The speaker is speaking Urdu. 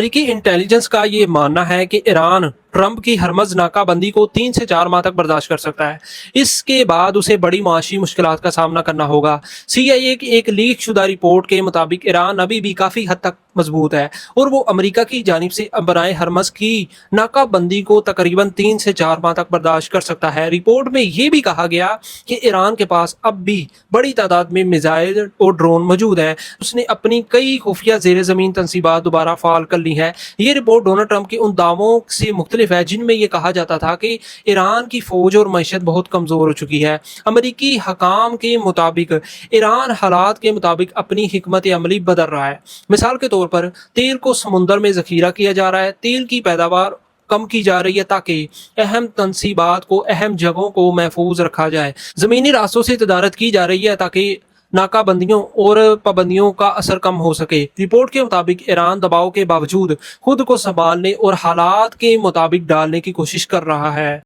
امریکی انٹیلیجنس کا یہ ماننا ہے کہ ایران ٹرمپ کی ہرمز ناکہ بندی کو 3 سے 4 ماہ تک برداشت کر سکتا ہے۔ اس کے بعد اسے بڑی معاشی مشکلات کا سامنا کرنا ہوگا۔ CIA کی ایک لیک شدہ رپورٹ کے مطابق ایران ابھی بھی کافی حد تک مضبوط ہے اور وہ امریکہ کی جانب سے برائے ہرمز کی ناکہ بندی کو تقریباً 3 سے 4 ماہ تک برداشت کر سکتا ہے۔ رپورٹ میں یہ بھی کہا گیا کہ ایران کے پاس اب بھی بڑی تعداد میں میزائل اور ڈرون موجود ہیں۔ اس نے اپنی کئی خفیہ زیر زمین تنصیبات دوبارہ فعال کر لی ہیں۔ یہ رپورٹ ڈونلڈ ٹرمپ کے ان دعووں سے مختلف ہے جن میں یہ کہا جاتا تھا کہ ایران کی فوج اور معیشت بہت کمزور ہو چکی ہے۔ امریکی حکام کے مطابق ایران حالات کے مطابق اپنی حکمت عملی بدل رہا ہے۔ مثال کے طور پر تیل کو سمندر میں ذخیرہ کیا جا رہا ہے، تیل کی پیداوار کم کی جا رہی ہے تاکہ اہم تنصیبات کو اہم جگہوں کو محفوظ رکھا جائے، زمینی راستوں سے تجارت کی جا رہی ہے تاکہ ناکہ بندیوں اور پابندیوں کا اثر کم ہو سکے۔ رپورٹ کے مطابق ایران دباؤ کے باوجود خود کو سنبھالنے اور حالات کے مطابق ڈالنے کی کوشش کر رہا ہے۔